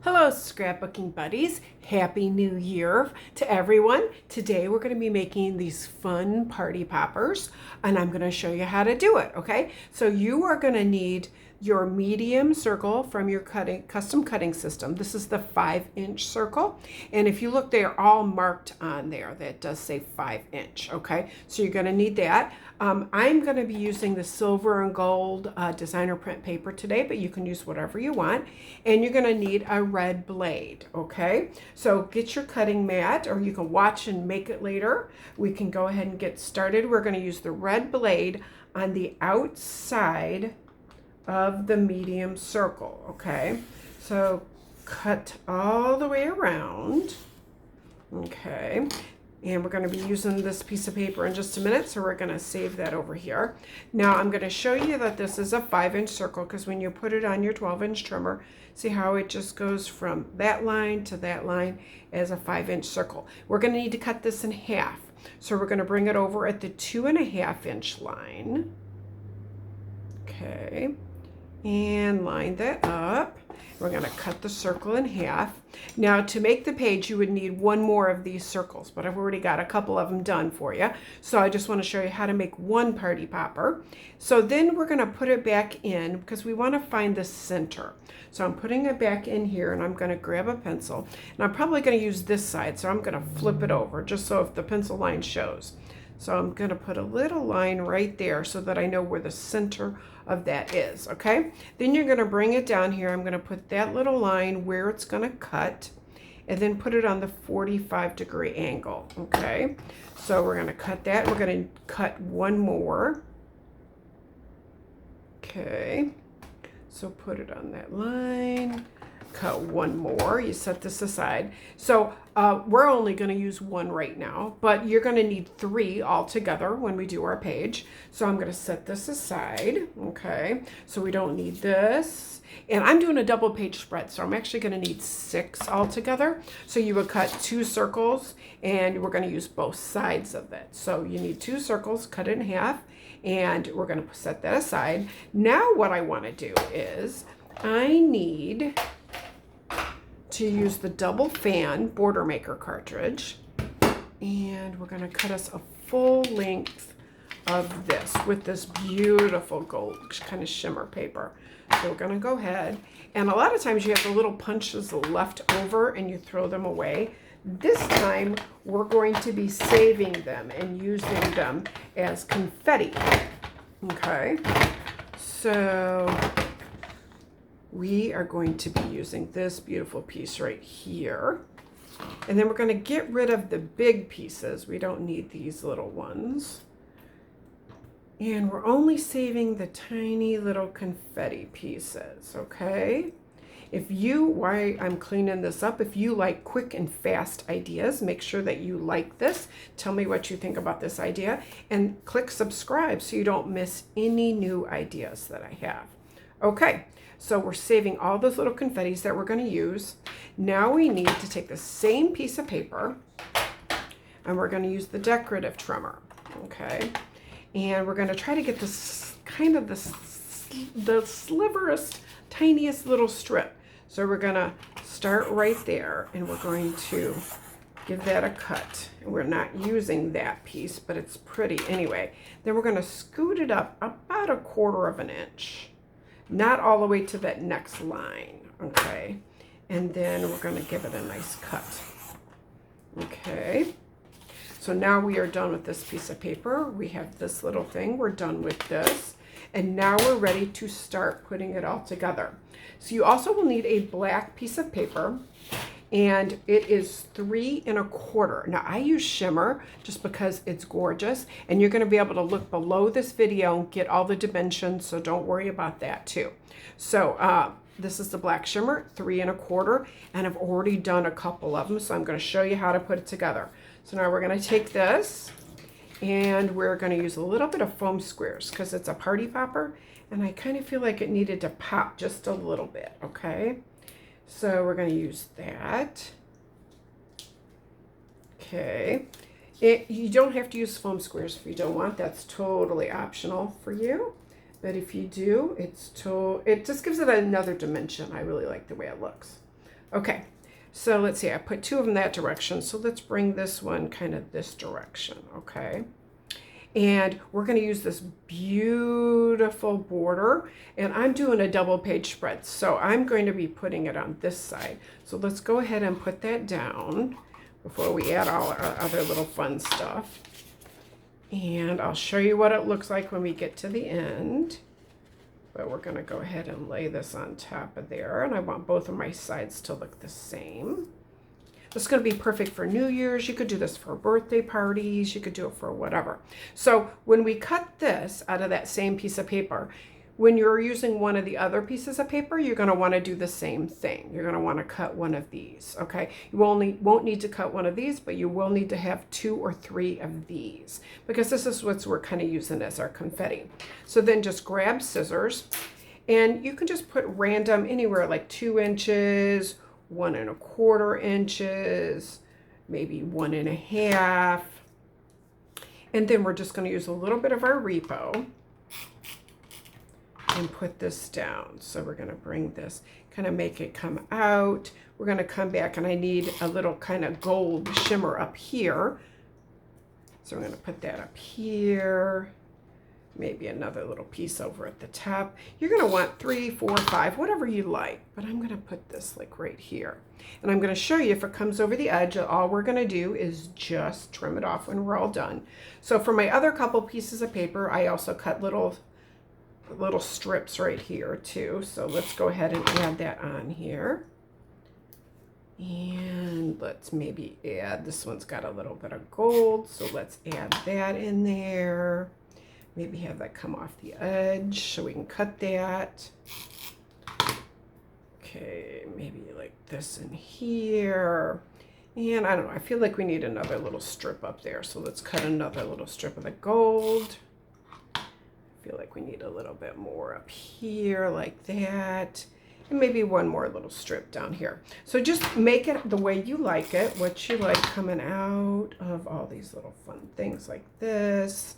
Hello, scrapbooking buddies. Happy New Year to everyone. Today we're going to be making these fun party poppers, and I'm going to show you how to do it, okay? So you are going to need your medium circle from your custom cutting system. This is the 5-inch circle, and if you look, they are all marked on there. That does say 5-inch, okay? So you're going to need that. I'm going to be using the silver and gold designer print paper today, but you can use whatever you want. And you're going to need a red blade, okay? So get your cutting mat, or you can watch and make it later. We can go ahead and get started. We're going to use the red blade on the outside of the medium circle, okay? So cut all the way around, okay? And we're going to be using this piece of paper in just a minute, so we're going to save that over here. Now I'm going to show you that this is a 5-inch circle, because when you put it on your 12-inch trimmer, see how it just goes from that line to that line as a 5-inch circle. We're going to need to cut this in half. So we're going to bring it over at the 2.5-inch line. Okay, and line that up. We're going to cut the circle in half. Now to make the page, you would need one more of these circles, but I've already got a couple of them done for you. So I just want to show you how to make one party popper. So then we're going to put it back in, because we want to find the center. So I'm putting it back in here, and I'm going to grab a pencil, and I'm probably going to use this side, so I'm going to flip it over just so if the pencil line shows. So I'm going to put a little line right there so that I know where the center of that is, okay? Then you're going to bring it down here. I'm going to put that little line where it's going to cut, and then put it on the 45-degree angle, okay? So we're going to cut that. We're going to cut one more. Okay, so put it on that line. Cut one more. You set this aside. So we're only going to use one right now, but you're going to need 3 altogether when we do our page. So I'm going to set this aside. Okay, so we don't need this. And I'm doing a double page spread, so I'm actually going to need 6 altogether. So you would cut 2 circles, and we're going to use both sides of it. So you need 2 circles, cut it in half, and we're going to set that aside. Now what I want to do is I need to use the double fan border maker cartridge, and we're going to cut us a full length of this with this beautiful gold kind of shimmer paper. So we're going to go ahead, and a lot of times you have the little punches left over and you throw them away. This time we're going to be saving them and using them as confetti. Okay, so we are going to be using this beautiful piece right here. And then we're going to get rid of the big pieces. We don't need these little ones. And we're only saving the tiny little confetti pieces, okay? While I'm cleaning this up, if you like quick and fast ideas, make sure that you like this. Tell me what you think about this idea, and click subscribe so you don't miss any new ideas that I have. Okay. So we're saving all those little confettis that we're going to use. Now we need to take the same piece of paper, and we're going to use the decorative trimmer, okay? And we're going to try to get this kind of the sliverest, tiniest little strip. So we're going to start right there, and we're going to give that a cut. And we're not using that piece, but it's pretty anyway. Then we're going to scoot it up about 1/4 inch. Not all the way to that next line, okay? And then we're going to give it a nice cut. Okay, so now we are done with this piece of paper. We have this little thing. We're done with this. And now we're ready to start putting it all together. So you also will need a black piece of paper, and it is 3 1/4. Now I use shimmer just because it's gorgeous, and you're going to be able to look below this video and get all the dimensions, so don't worry about that too. So this is the black shimmer, 3 1/4, and I've already done a couple of them, so I'm going to show you how to put it together. So now we're going to take this, and we're going to use a little bit of foam squares because it's a party popper, and I kind of feel like it needed to pop just a little bit, okay? So we're going to use that. Okay. You don't have to use foam squares if you don't want. That's totally optional for you. But if you do, it just gives it another dimension. I really like the way it looks. Okay, so let's see, I put 2 of them that direction. So let's bring this one kind of this direction, okay? And we're going to use this beautiful border, and I'm doing a double page spread, so I'm going to be putting it on this side. So let's go ahead and put that down before we add all our other little fun stuff. And I'll show you what it looks like when we get to the end. But we're going to go ahead and lay this on top of there, and I want both of my sides to look the same. This is going to be perfect for New Year's. You could do this for birthday parties. You could do it for whatever. So when we cut this out of that same piece of paper, when you're using one of the other pieces of paper, you're going to want to do the same thing. You're going to want to cut one of these, okay? You won't need to cut one of these, but you will need to have 2 or 3 of these, because this is what we're kind of using as our confetti. So then just grab scissors, and you can just put random anywhere, like 2 inches, 1 1/4 inches, maybe 1 1/2. And then we're just going to use a little bit of our repo and put this down. So we're going to bring this, kind of make it come out. We're going to come back, and I need a little kind of gold shimmer up here. So we're going to put that up here. Maybe another little piece over at the top. You're going to want 3, 4, 5, whatever you like. But I'm going to put this like right here. And I'm going to show you if it comes over the edge, all we're going to do is just trim it off when we're all done. So for my other couple pieces of paper, I also cut little strips right here too. So let's go ahead and add that on here. And let's maybe add, this one's got a little bit of gold, so let's add that in there. Maybe have that come off the edge so we can cut that. Okay, maybe like this in here. And I don't know, I feel like we need another little strip up there. So let's cut another little strip of the gold. I feel like we need a little bit more up here like that. And maybe one more little strip down here. So just make it the way you like it, what you like coming out of all these little fun things like this.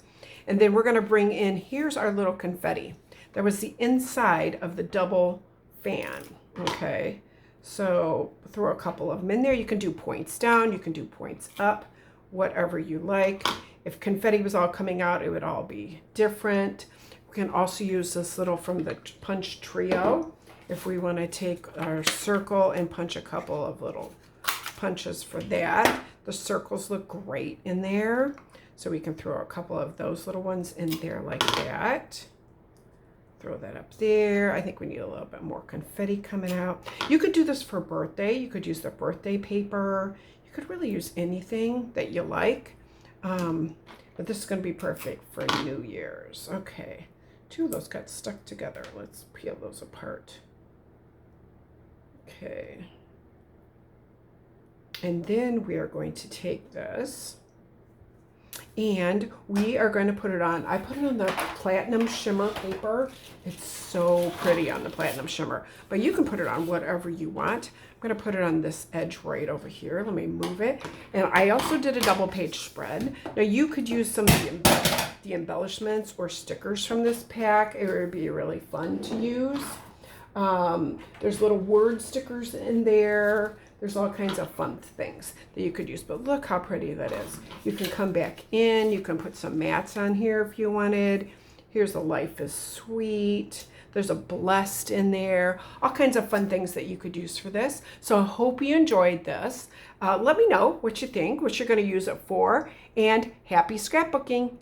And then we're going to bring in, here's our little confetti. That was the inside of the double fan, okay? So throw a couple of them in there. You can do points down, you can do points up, whatever you like. If confetti was all coming out, it would all be different. We can also use this little from the punch trio if we want to take our circle and punch a couple of little punches for that. The circles look great in there. So we can throw a couple of those little ones in there like that. Throw that up there. I think we need a little bit more confetti coming out. You could do this for birthday. You could use the birthday paper. You could really use anything that you like. But this is going to be perfect for New Year's. Okay, 2 of those got stuck together. Let's peel those apart. Okay. And then we are going to take this, and we are going to put it on. I put it on the platinum shimmer paper. It's so pretty on the platinum shimmer, but you can put it on whatever you want. I'm going to put it on this edge right over here. Let me move it. And I also did a double page spread. Now you could use some of the embellishments or stickers from this pack. It would be really fun to use. There's little word stickers in there. There's all kinds of fun things that you could use, but look how pretty that is. You can come back in, you can put some mats on here if you wanted. Here's a Life is Sweet. There's a Blessed in there. All kinds of fun things that you could use for this. So I hope you enjoyed this. Let me know what you think, what you're going to use it for, and happy scrapbooking.